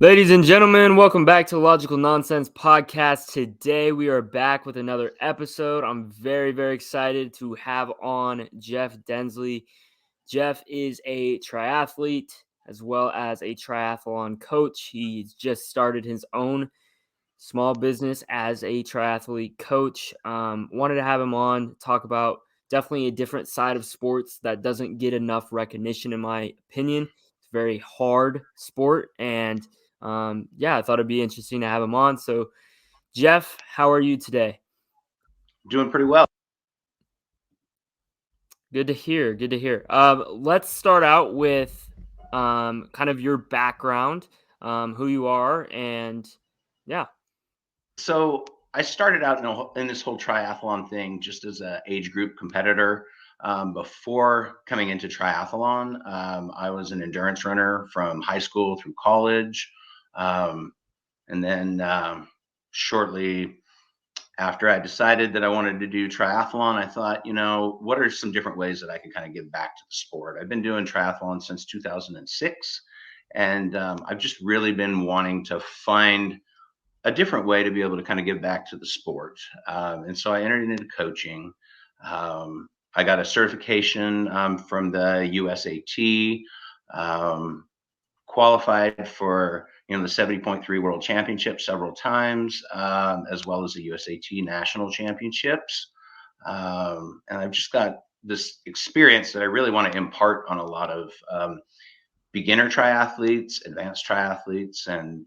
Ladies and gentlemen, welcome back to Logical Nonsense Podcast. Today we are back with another episode. I'm very, very excited to have on Jeff Densley. Jeff is a triathlete as well as a triathlon coach. He's just started his own small business as a triathlete coach. Wanted to have him on, talk about definitely a different side of sports that doesn't get enough recognition, in my opinion. It's a very hard sport, and I thought it'd be interesting to have him on. So, Jeff, how are you today? Doing pretty well. Good to hear. Good to hear. Let's start out with kind of your background, who you are, and yeah. So I started out in this whole triathlon thing just as an age group competitor. Before coming into triathlon, I was an endurance runner from high school through college. And then shortly after I decided that I wanted to do triathlon, I thought, what are some different ways that I can kind of give back to the sport? I've been doing triathlon since 2006, and I've just really been wanting to find a different way to be able to kind of give back to the sport. And so I entered into coaching. I got a certification from the USAT, qualified for the 70.3 World Championship several times, as well as the USAT National Championships. And I've just got this experience that I really want to impart on a lot of beginner triathletes, advanced triathletes, and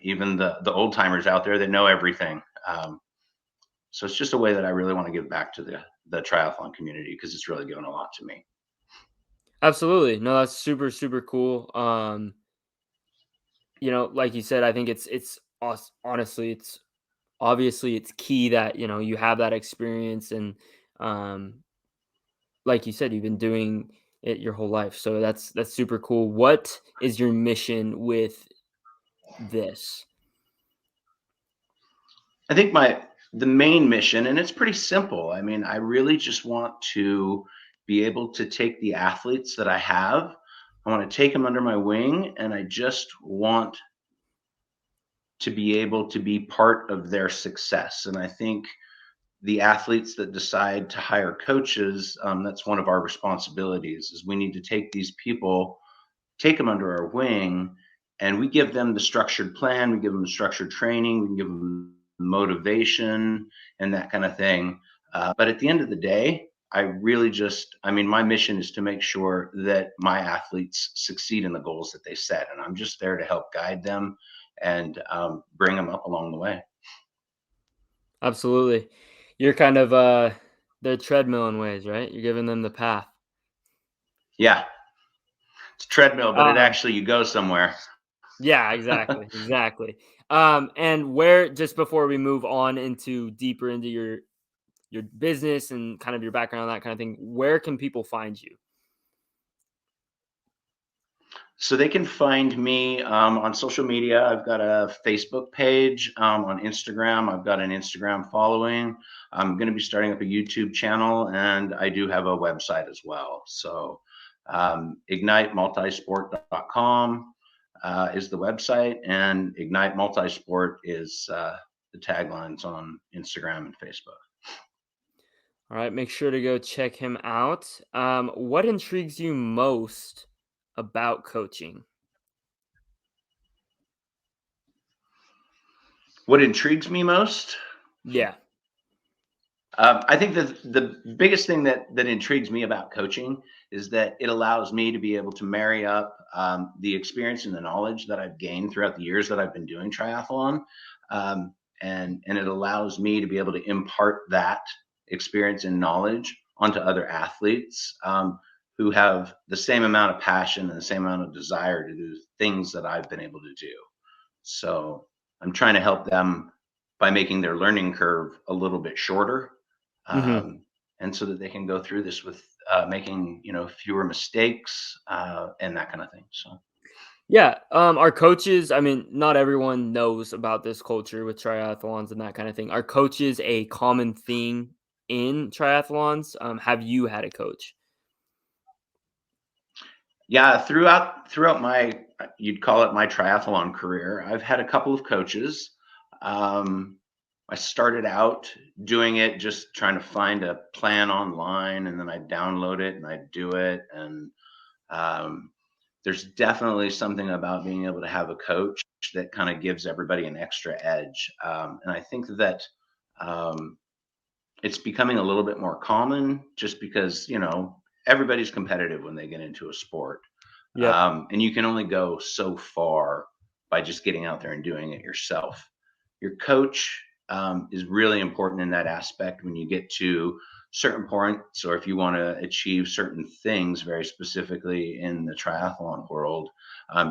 even the old timers out there that know everything. So it's just a way that I really want to give back to the triathlon community because it's really given a lot to me. Absolutely. No, that's super, super cool. Like you said, I think honestly, it's obviously it's key that, you have that experience and, um, like you said, you've been doing it your whole life. So that's super cool. What is your mission with this? I think the main mission, and it's pretty simple. I mean, I really just want to be able to take the athletes that I have. I want to take them under my wing, and I just want to be able to be part of their success. And I think the athletes that decide to hire coaches, that's one of our responsibilities. Is we need to take these people, take them under our wing, and we give them the structured plan. We give them the structured training. We can give them motivation and that kind of thing. But at the end of the day, my mission is to make sure that my athletes succeed in the goals that they set. And I'm just there to help guide them and bring them up along the way. Absolutely. You're kind of the treadmill in ways, right? You're giving them the path. Yeah, it's a treadmill, but Um, you go somewhere. yeah, exactly. Exactly. And just before we move on deeper into your business and kind of your background, that kind of thing, where can people find you? So they can find me on social media. I've got a Facebook page. On Instagram, I've got an Instagram following. I'm going to be starting up a YouTube channel, and I do have a website as well. So ignitemultisport.com is the website, and Ignite Multisport is the taglines on Instagram and Facebook. All right, make sure to go check him out. What intrigues you most about coaching? What intrigues me most? Yeah. I think that the biggest thing that intrigues me about coaching is that it allows me to be able to marry up the experience and the knowledge that I've gained throughout the years that I've been doing triathlon, and it allows me to be able to impart that experience and knowledge onto other athletes who have the same amount of passion and the same amount of desire to do things that I've been able to do. So I'm trying to help them by making their learning curve a little bit shorter, Mm-hmm. and so that they can go through this with making fewer mistakes and that kind of thing. So Yeah, our coaches, I mean, not everyone knows about this culture with triathlons and that kind of thing. Are coaches a common thing in triathlons? Have you had a coach? yeah, throughout my you'd call it my triathlon career. I've had a couple of coaches. Um, I started out doing it just trying to find a plan online, and then I'd download it and I'd do it. And um, there's definitely something about being able to have a coach that kind of gives everybody an extra edge. And I think that um, it's becoming a little bit more common just because, everybody's competitive when they get into a sport. Yep. And you can only go so far by just getting out there and doing it yourself. Your coach is really important in that aspect when you get to certain points, or if you want to achieve certain things very specifically in the triathlon world.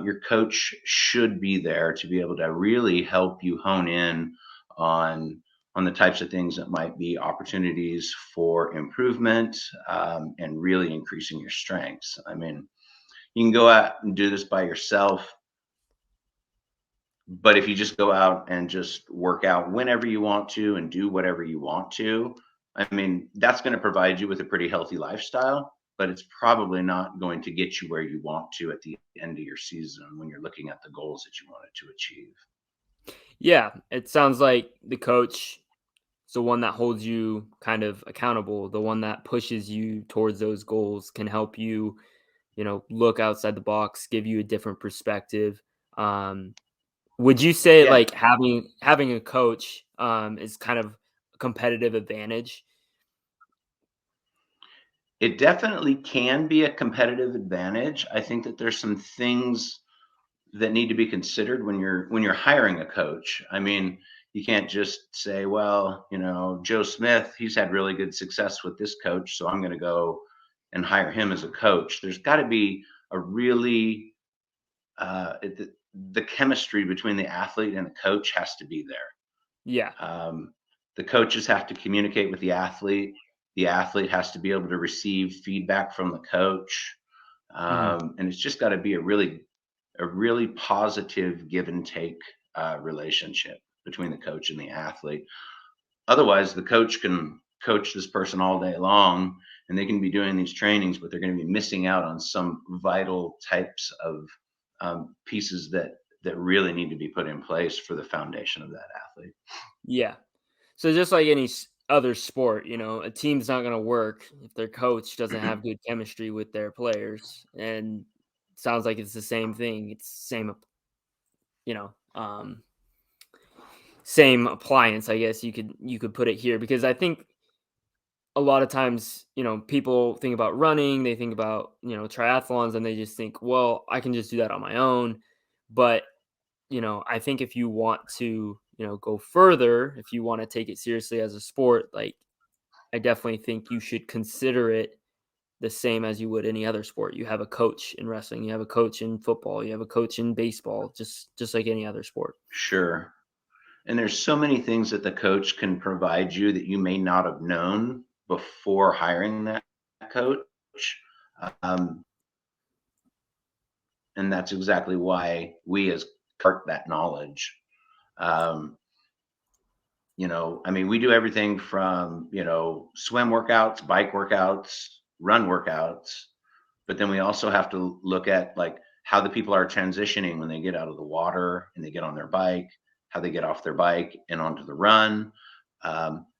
Your coach should be there to be able to really help you hone in on the types of things that might be opportunities for improvement, and really increasing your strengths. I mean, you can go out and do this by yourself, but if you just go out and just work out whenever you want to and do whatever you want to, I mean, that's going to provide you with a pretty healthy lifestyle, but it's probably not going to get you where you want to at the end of your season when you're looking at the goals that you wanted to achieve. Yeah, it sounds like the coach is the one that holds you kind of accountable, the one that pushes you towards those goals, can help you, look outside the box, give you a different perspective. Um, would you say Yeah, like having a coach is kind of a competitive advantage? it definitely can be a competitive advantage. I think that there's some things that need to be considered when you're hiring a coach. I mean, you can't just say, well, Joe Smith, he's had really good success with this coach, so I'm going to go and hire him as a coach. There's got to be a really the chemistry between the athlete and the coach has to be there. Yeah. The coaches have to communicate with the athlete. The athlete has to be able to receive feedback from the coach, Mhm. and it's just got to be a really positive give and take relationship between the coach and the athlete. Otherwise, the coach can coach this person all day long and they can be doing these trainings, but they're going to be missing out on some vital types of pieces that really need to be put in place for the foundation of that athlete. Yeah. So just like any other sport, a team's not going to work if their coach doesn't have good chemistry with their players. And it sounds like it's the same thing. It's same, you know, um, same appliance, I guess you could put it here, because I think a lot of times, people think about running, they think about, triathlons, and they just think, well, I can just do that on my own. But, I think if you want to, go further, if you want to take it seriously as a sport, like, I definitely think you should consider it the same as you would any other sport. You have a coach in wrestling, you have a coach in football, you have a coach in baseball, just like any other sport. Sure. And there's so many things that the coach can provide you that you may not have known before hiring that coach. Um, and that's exactly why we as part that knowledge. Um, I mean, we do everything from, swim workouts, bike workouts, run workouts, but then we also have to look at like how the people are transitioning when they get out of the water and they get on their bike, how they get off their bike and onto the run.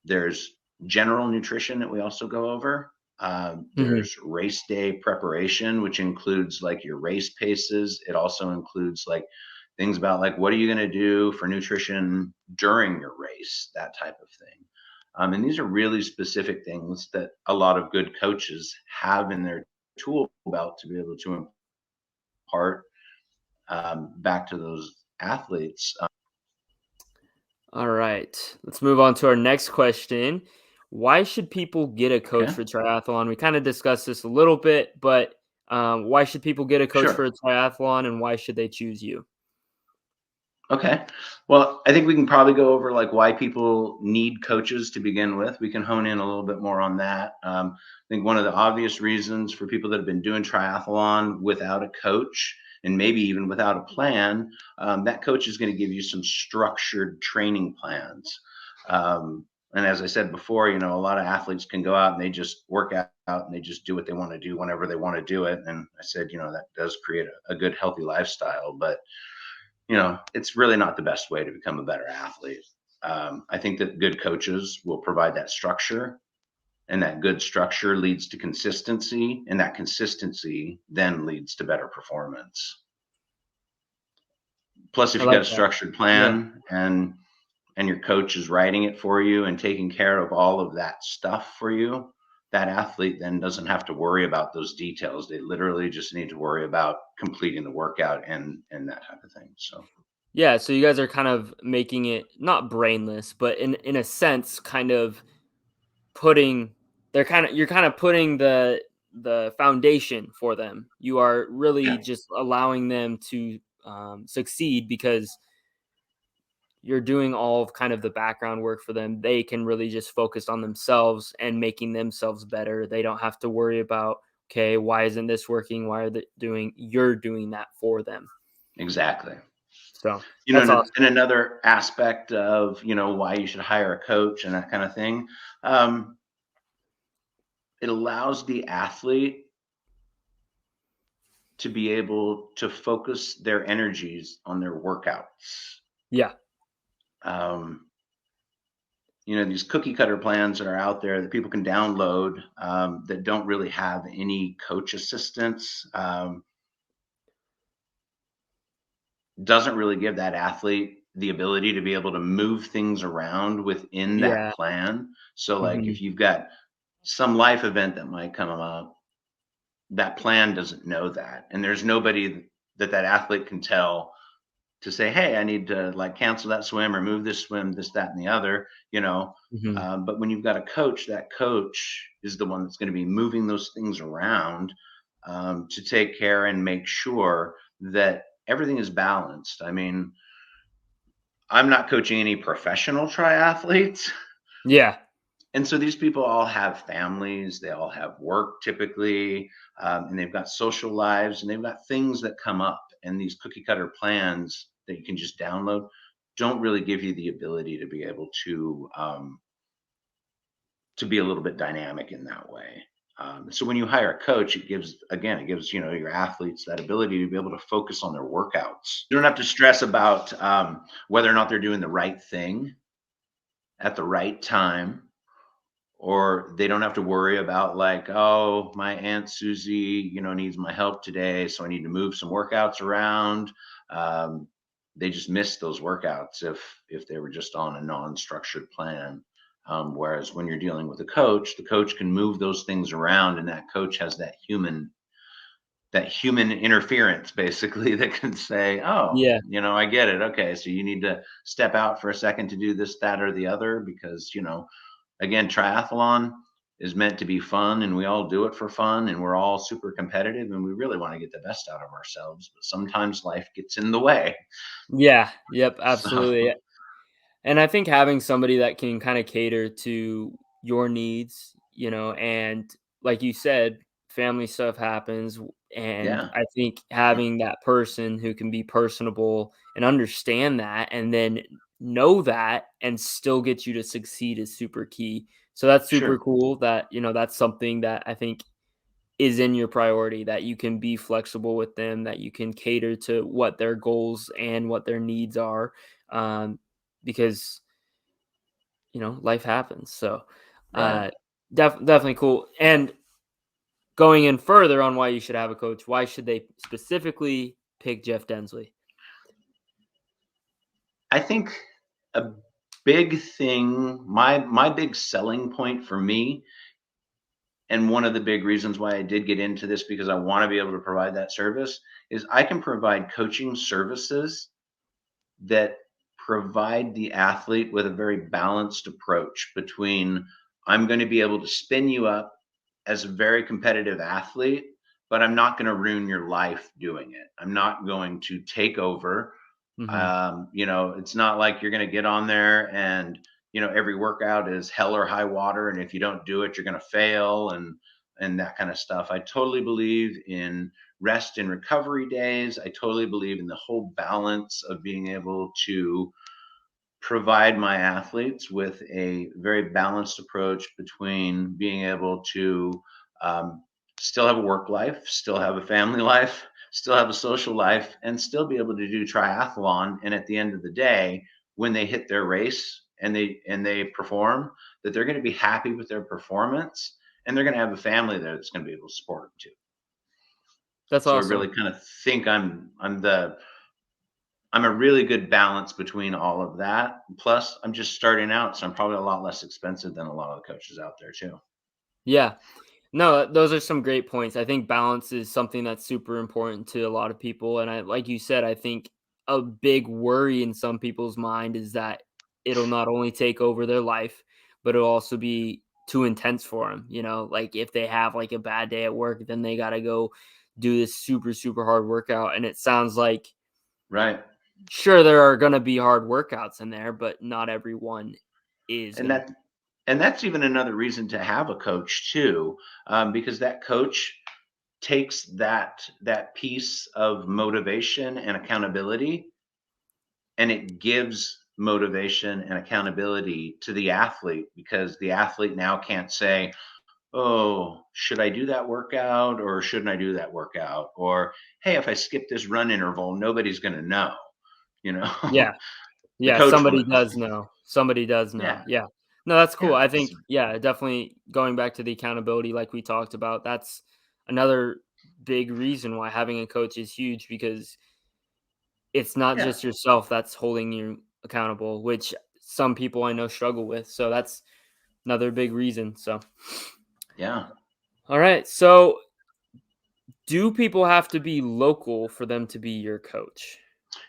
There's general nutrition that we also go over. Mhm. There's race day preparation, which includes like your race paces. It also includes like things about like what are you going to do for nutrition during your race, that type of thing. And these are really specific things that a lot of good coaches have in their tool belt to be able to impart back to those athletes. All right. Let's move on to our next question. Why should people get a coach Okay, for triathlon? We kind of discussed this a little bit, but why should people get a coach for sure. a triathlon, and why should they choose you? Okay. Well, I think we can probably go over like why people need coaches to begin with. We can hone in a little bit more on that. I think one of the obvious reasons for people that have been doing triathlon without a coach and maybe even without a plan, that coach is going to give you some structured training plans. Um, And as I said before, a lot of athletes can go out and they just work out and they just do what they want to do whenever they want to do it. And I said, that does create a good, healthy lifestyle, but it's really not the best way to become a better athlete. I think that good coaches will provide that structure, and that good structure leads to consistency, and that consistency then leads to better performance. Plus, if I you got like a that. structured Yeah. plan and your coach is writing it for you and taking care of all of that stuff for you, that athlete then doesn't have to worry about those details. They literally just need to worry about completing the workout and that type of thing. So Yeah, so you guys are kind of making it not brainless, but in a sense kind of putting you're kind of putting the foundation for them. You are really yeah, just allowing them to succeed because you're doing all of kind of the background work for them. They can really just focus on themselves and making themselves better. They don't have to worry about, okay, why isn't this working? Why are they doing? You're doing that for them. exactly. So that's And awesome. another aspect of why you should hire a coach and that kind of thing, um, it allows the athlete to be able to focus their energies on their workouts. Yeah. Um, these cookie cutter plans that are out there that people can download, that don't really have any coach assistance, doesn't really give that athlete the ability to be able to move things around within that Yeah. plan. So, like, Hmm. if you've got some life event that might come up, that plan doesn't know that, and there's nobody that athlete can tell to say, hey, I need to like cancel that swim or move this swim, this, that, and the other, Hmm. but when you've got a coach, that coach is the one that's going to be moving those things around, to take care and make sure that everything is balanced. I mean, I'm not coaching any professional triathletes. Yeah. And so these people all have families, they all have work typically, and they've got social lives and they've got things that come up. And these cookie cutter plans that you can just download don't really give you the ability to be able to be a little bit dynamic in that way. So when you hire a coach, it gives your athletes that ability to be able to focus on their workouts. You don't have to stress about whether or not they're doing the right thing at the right time, or they don't have to worry about like, oh, my aunt Susie needs my help today, so I need to move some workouts around. um, they just miss those workouts if they were just on a non-structured plan. Whereas when you're dealing with a coach, the coach can move those things around, and that coach has that human interference basically that can say, oh, Yeah. I get it, okay, so you need to step out for a second to do this, that, or the other, because again, triathlon is meant to be fun, and we all do it for fun, and we're all super competitive, and we really want to get the best out of ourselves, but sometimes life gets in the way. Yeah. Yep. So Absolutely. And I think having somebody that can kind of cater to your needs, and like you said, family stuff happens. And yeah, I think having that person who can be personable and understand that and then know that and still get you to succeed is super key. So that's super sure, cool that, that's something that I think is in your priority, that you can be flexible with them, that you can cater to what their goals and what their needs are. Um, because life happens. So, right. uh, definitely cool. And going in further on why you should have a coach, why should they specifically pick Jeff Densley? I think a big thing, my big selling point for me, and one of the big reasons why I did get into this, because I want to be able to provide that service, is I can provide coaching services that provide the athlete with a very balanced approach between, I'm going to be able to spin you up as a very competitive athlete, but I'm not going to ruin your life doing it. I'm not going to take over. Hmm. It's not like you're going to get on there and every workout is hell or high water, and if you don't do it, you're going to fail, and that kind of stuff. I totally believe in rest and recovery days. I totally believe in the whole balance of being able to provide my athletes with a very balanced approach between being able to um, still have a work life, still have a family life, still have a social life, and still be able to do triathlon. And at the end of the day, when they hit their race and they perform, that they're going to be happy with their performance, and they're going to have a family there that's going to be able to support them too. That's So I really awesome. kind of think I'm a really good balance between all of that. Plus, I'm just starting out, so I'm probably a lot less expensive than a lot of the coaches out there too. Yeah. No, those are some great points. I think balance is something that's super important to a lot of people. And like you said, I think a big worry in some people's mind is that it'll not only take over their life, but it'll also be too intense for them. Like if they have like a bad day at work, then they got to go do this super, super hard workout. And it sounds like, Right. sure, there are going to be hard workouts in there, but not everyone is And going to. that's even another reason to have a coach too, because that coach takes that piece of motivation and accountability, and it gives motivation and accountability to the athlete, because the athlete now can't say, oh, should I do that workout or shouldn't I do that workout? Or, hey, if I skip this run interval, nobody's going to know, you Yeah. know, the Yeah, coach will somebody know. does know. Somebody does know. Yeah. Yeah. No, that's cool. Yeah. I think, yeah, definitely going back to the accountability like we talked about, that's another big reason why having a coach is huge because it's not Yeah. just yourself that's holding you accountable, which some people I know struggle with. So that's another big reason. So, Yeah. all right. So, do people have to be local for them to be your coach?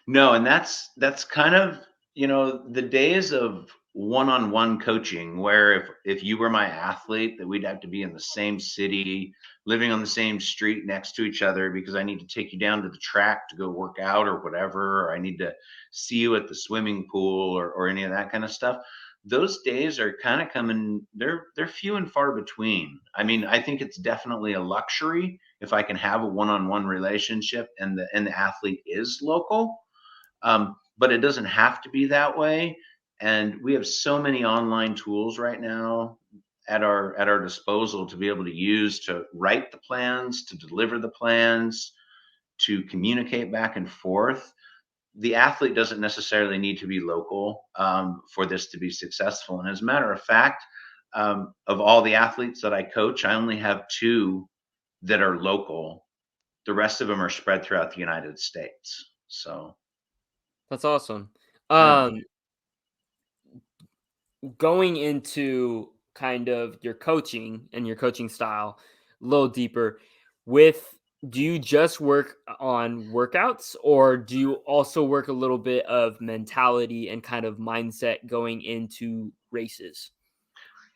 No, and that's kind of, the days of one-on-one coaching, where if you were my athlete, that we'd have to be in the same city, living on the same street next to each other, because I need to take you down to the track to go work out or whatever, or I need to see you at the swimming pool, or any of that kind of stuff. Those days are kind of coming, they're few and far between. I mean, I think it's definitely a luxury if I can have a one-on-one relationship and the athlete is local, but it doesn't have to be that way. And we have so many online tools right now at our disposal to be able to use to write the plans, to deliver the plans, to communicate back and forth. The athlete doesn't necessarily need to be local for this to be successful. And as a matter of fact, of all the athletes that I coach, I only have two that are local. The rest of them are spread throughout the United States. So, That's awesome. yeah. Um, Going into kind of your coaching and your coaching style a little deeper with do you just work on workouts or do you also work a little bit of mentality and kind of mindset going into races?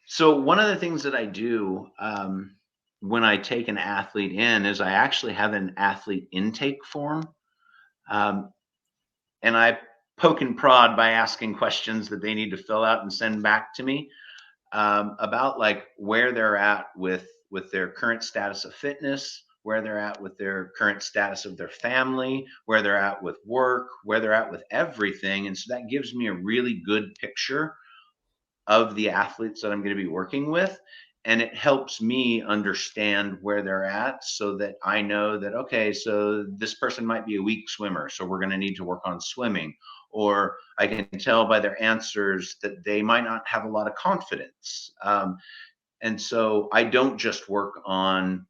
So one of the things that I do when I take an athlete in is I actually have an athlete intake form, um, and I poke and prod by asking questions that they need to fill out and send back to me, about like where they're at with their current status of fitness, where they're at with their current status of their family, where they're at with work, where they're at with everything, and so that gives me a really good picture of the athletes that I'm going to be working with. And it helps me understand where they're at, so that I know that, okay, so this person might be a weak swimmer. So we're going to need to work on swimming. Or I can tell by their answers that they might not have a lot of confidence. And so I don't just work on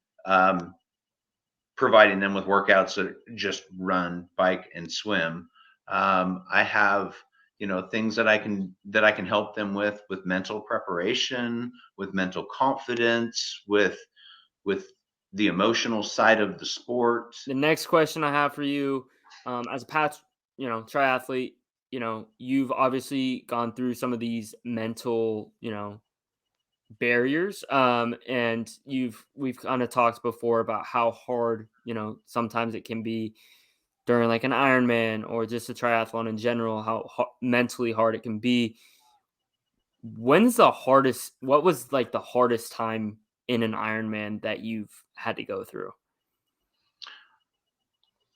providing them with workouts that just run, bike, and swim. I have, things that I can help them with mental preparation, with mental confidence, with the emotional side of the sport. The next question I have for you, as a past, triathlete, you've obviously gone through some of these mental, barriers. And we've kind of talked before about how hard, sometimes it can be during like an Ironman or just a triathlon in general, how mentally hard it can be. What was like the hardest time in an Ironman that you've had to go through?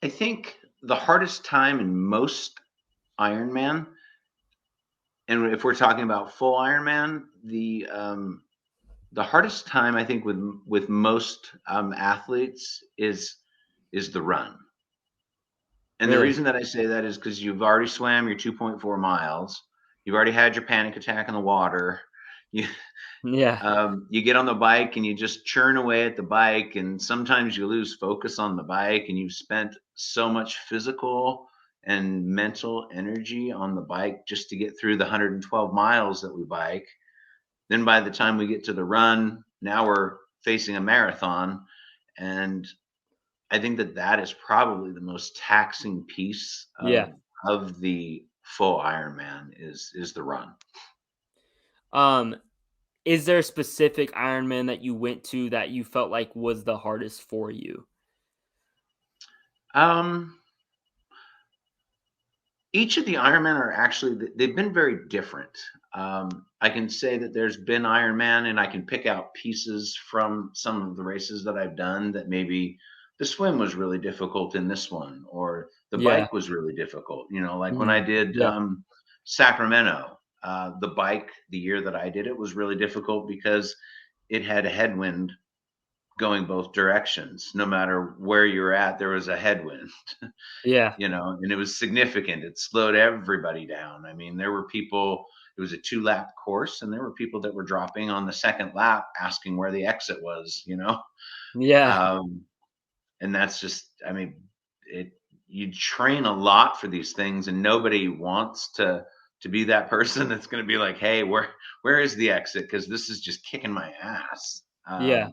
I think the hardest time in most Ironman And if we're talking about full Ironman, the hardest time I think with most athletes is the run. And the Really? reason that I say that is because you've already swam your 2.4 miles. You've already had your panic attack in the water. You Yeah. you get on the bike and you just churn away at the bike, and sometimes you lose focus on the bike, and you've spent so much physical and mental energy on the bike just to get through the 112 miles that we bike. Then by the time we get to the run, now we're facing a marathon, and I think that that is probably the most taxing piece Yeah. of the full Ironman is the run. Um, is there a specific Ironman that you went to that you felt like was the hardest for you? Um, each of the Ironman are actually they've been very different. I can say that there's been Ironman, and I can pick out pieces from some of the races that I've done that maybe the swim was really difficult in this one, or the Yeah. bike was really difficult. You know, like when I Mhm. did Yeah. Sacramento, the bike the year that I did it was really difficult because it had a headwind going both directions. No matter where you're at, there was a headwind. Yeah. You know, and it was significant. It slowed everybody down. I mean, there were people, it was a 2 lap course, and there were people that were dropping on the second lap asking where the exit was, you know? Yeah. Um, and that's just, I mean, it, you train a lot for these things, and nobody wants to be that person that's going to be like, hey, where is the exit? Because this is just kicking my ass. Yeah.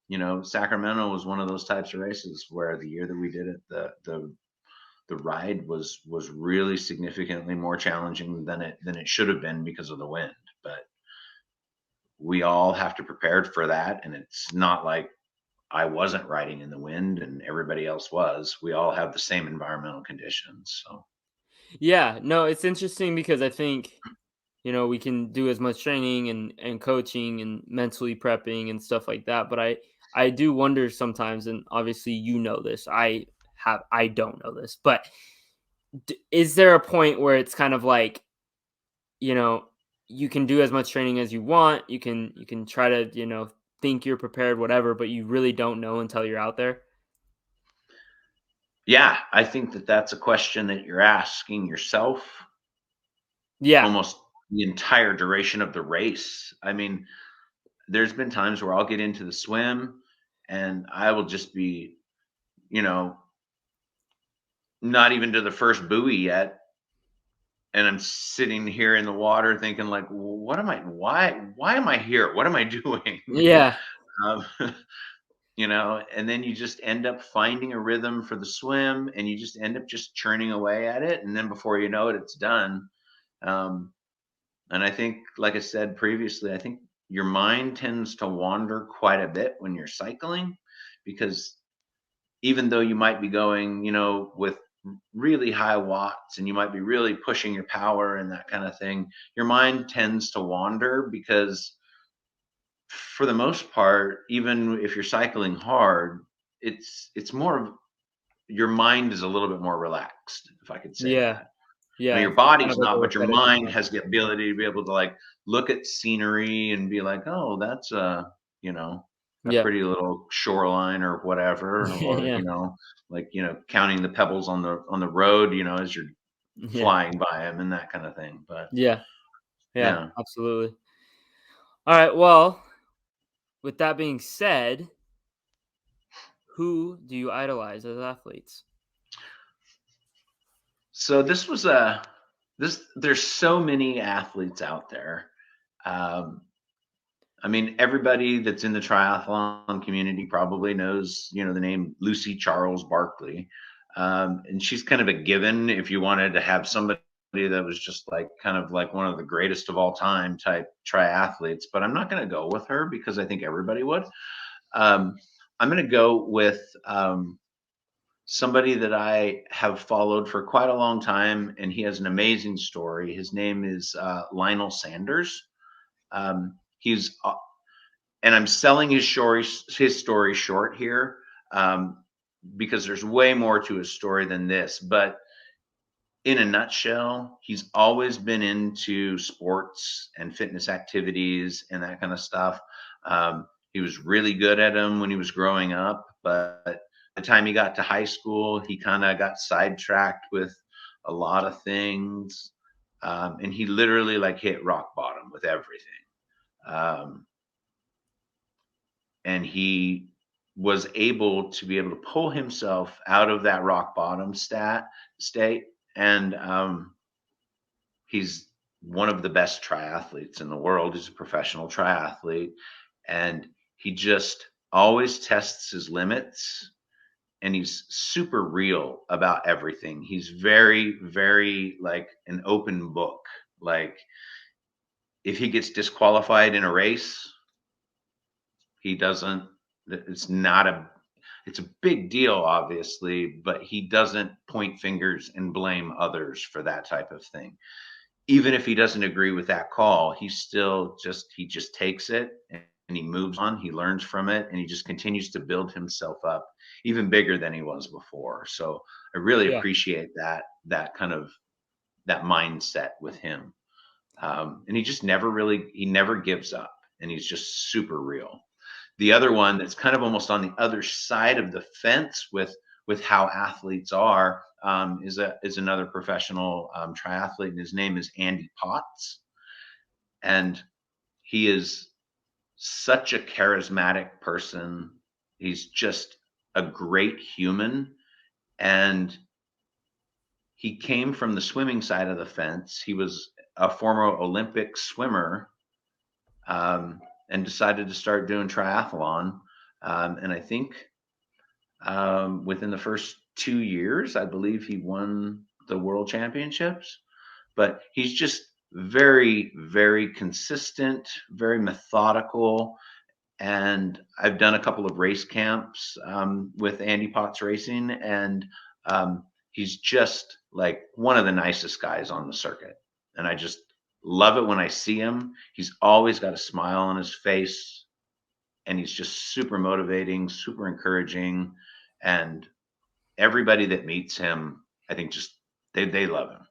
You know, Sacramento was one of those types of races where the year that we did it, the ride was really significantly more challenging than it should have been because of the wind. But we all have to prepare for that, and it's not like I wasn't riding in the wind and everybody else was. We all have the same environmental conditions. So Yeah. No, it's interesting because I think, we can do as much training and coaching and mentally prepping and stuff like that, but I do wonder sometimes, and obviously this. I don't know this, but is there a point where it's kind of like, you know, you can do as much training as you want, you can try to, think you're prepared, whatever, but you really don't know until you're out there? yeah, I think that that's a question that you're asking yourself Yeah. almost the entire duration of the race. I mean, there's been times where I'll get into the swim and I will just be, you know, not even to the first buoy yet, and I'm sitting here in the water thinking like, what am I? Why am I here? What am I doing? Yeah. um, you know, and then you just end up finding a rhythm for the swim, and you just end up just churning away at it, and then before you know it, it's done. Um, and I think, like I said previously, I think your mind tends to wander quite a bit when you're cycling, because even though you might be going, you know, with really high watts and you might be really pushing your power and that kind of thing, your mind tends to wander because for the most part, even if you're cycling hard, it's more of your mind is a little bit more relaxed, if I could say Yeah. that. I mean, Yeah. your It's kind body's of like a not, but your repetitive mind has the process. ability to be able to like look at scenery and be like, oh, that's you know, a Yeah. pretty little shoreline or whatever, or Yeah. like counting the pebbles on the road, as you're Yeah. flying by them and that kind of thing. But Yeah. Yeah. yeah. Absolutely. All right. Well, with that being said, who do you idolize as athletes? So this was a this there's so many athletes out there. Um, I mean, everybody that's in the triathlon community probably knows, the name Lucy Charles Barkley. And she's kind of a given if you wanted to have somebody that was just like kind of like one of the greatest of all time type triathletes. But I'm not going to go with her because I think everybody would. Um, I'm going to go with somebody that I have followed for quite a long time, and he has an amazing story. His name is Lionel Sanders. He's and I'm selling his story short here, um, because there's way more to his story than this. But in a nutshell, he's always been into sports and fitness activities and that kind of stuff. He was really good at them when he was growing up, but by the time he got to high school, he kind of got sidetracked with a lot of things. And he literally like hit rock bottom with everything. Um, and he was able to be able to pull himself out of that rock bottom state. And he's one of the best triathletes in the world. He's a professional triathlete, and he just always tests his limits, and he's super real about everything. He's very, very like an open book. Like if he gets disqualified in a race, he doesn't, it's not a, it's a big deal, obviously, but he doesn't point fingers and blame others for that type of thing. Even if he doesn't agree with that call, he just takes it and he moves on, he learns from it, and he just continues to build himself up even bigger than he was before. So I really Yeah. appreciate that kind of that mindset with him. And he just he never gives up, and he's just super real. The other one that's kind of almost on the other side of the fence with how athletes are, is another professional triathlete, and his name is Andy Potts, and he is such a charismatic person. He's just a great human, and he came from the swimming side of the fence. He was a former Olympic swimmer, and decided to start doing triathlon. And I think within the first 2 years, I believe he won the world championships. But he's just very, very consistent, very methodical. And I've done a couple of race camps with Andy Potts Racing, and he's just like one of the nicest guys on the circuit. And I just love it when I see him. He's always got a smile on his face, and he's just super motivating, super encouraging, and everybody that meets him, I think just they love him.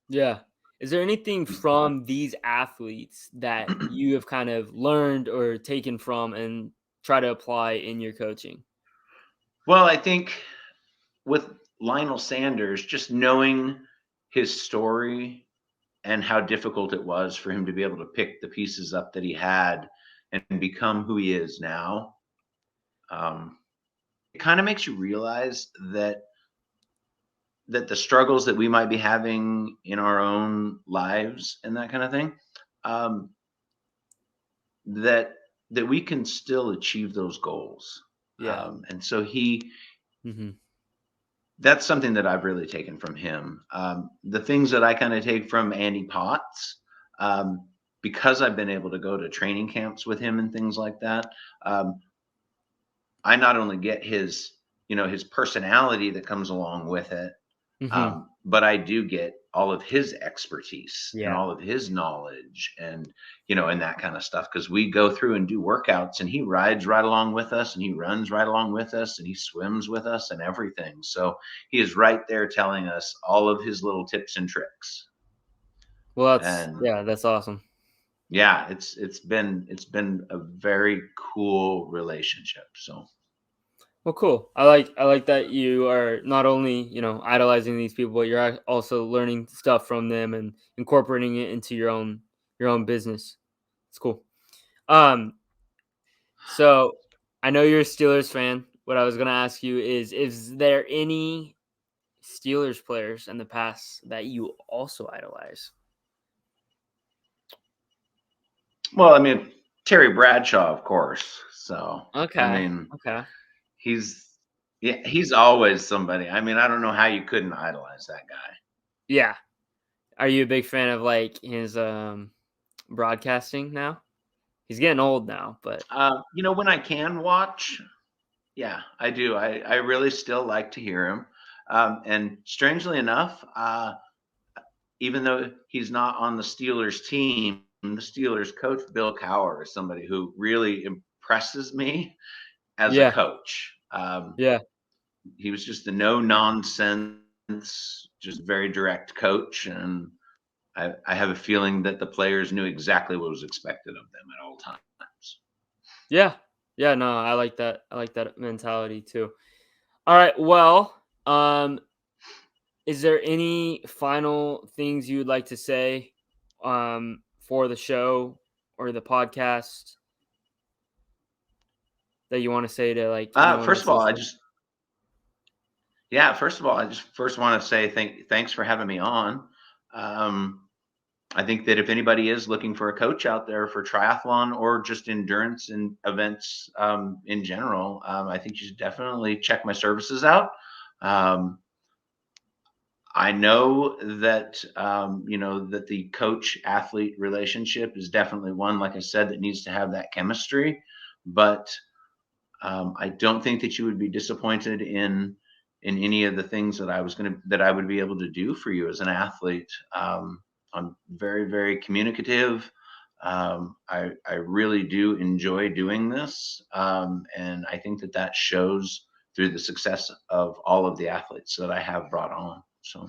Yeah. Is there anything from these athletes that you have kind of learned or taken from and try to apply in your coaching? Well, I think with Lionel Sanders, just knowing his story and how difficult it was for him to be able to pick the pieces up that he had and become who he is now, um, it kind of makes you realize that the struggles that we might be having in our own lives and that kind of thing, um, that that we can still achieve those goals. Yeah. And so he Mhm. that's something that I've really taken from him. The things that I kind of take from Andy Potts, because I've been able to go to training camps with him and things like that. Um, I not only get his personality that comes along with it, Mhm. but I do get all of his expertise and Yeah. all of his knowledge and that kind of stuff. Because we go through and do workouts, and he rides right along with us, and he runs right along with us, and he swims with us and everything. So he is right there telling us all of his little tips and tricks. Well, And that's awesome. yeah, it's been a very cool relationship. So Well, cool. I like that you are not only, idolizing these people, but you're also learning stuff from them and incorporating it into your own business. It's cool. Um, so I know you're a Steelers fan. What I was gonna ask you is there any Steelers players in the past that you also idolize? well, I mean, Terry Bradshaw, of course. So I Okay. mean, Okay. he's yeah, he's always somebody. I mean, I don't know how you couldn't idolize that guy. Yeah. Are you a big fan of like his broadcasting now? He's getting old now, but When I can watch, yeah, I do. I really still like to hear him. And strangely enough, even though he's not on the Steelers team, the Steelers coach Bill Cowher is somebody who really impresses me as a yeah, coach. yeah, He was just a no nonsense, just very direct coach, and I have a feeling that the players knew exactly what was expected of them at all times. Yeah. Yeah, no, I like that. I like that mentality too. All right, well, is there any final things you would like to say for the show or the podcast that you want to say to like anyone First that's of all, listening? I just first want to say thanks for having me on. Um, I think that if anybody is looking for a coach out there for triathlon or just endurance and events in general, I think you should definitely check my services out. Um, I know that that the coach athlete relationship is definitely one, like I said, that needs to have that chemistry. But I don't think that you would be disappointed in any of the things that I would be able to do for you as an athlete. I'm very, very communicative. I really do enjoy doing this, and I think that that shows through the success of all of the athletes that I have brought on. So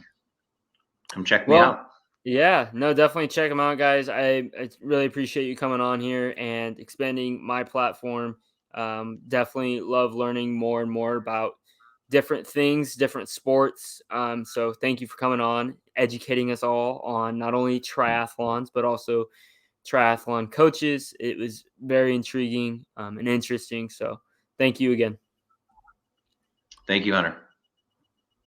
come check me Well, out. yeah, no, definitely check them out, guys. I really appreciate you coming on here and expanding my platform. Definitely love learning more and more about different things, different sports. So thank you for coming on, educating us all on not only triathlons but also triathlon coaches. It was very intriguing and interesting. So thank you again. Thank you, Hunter.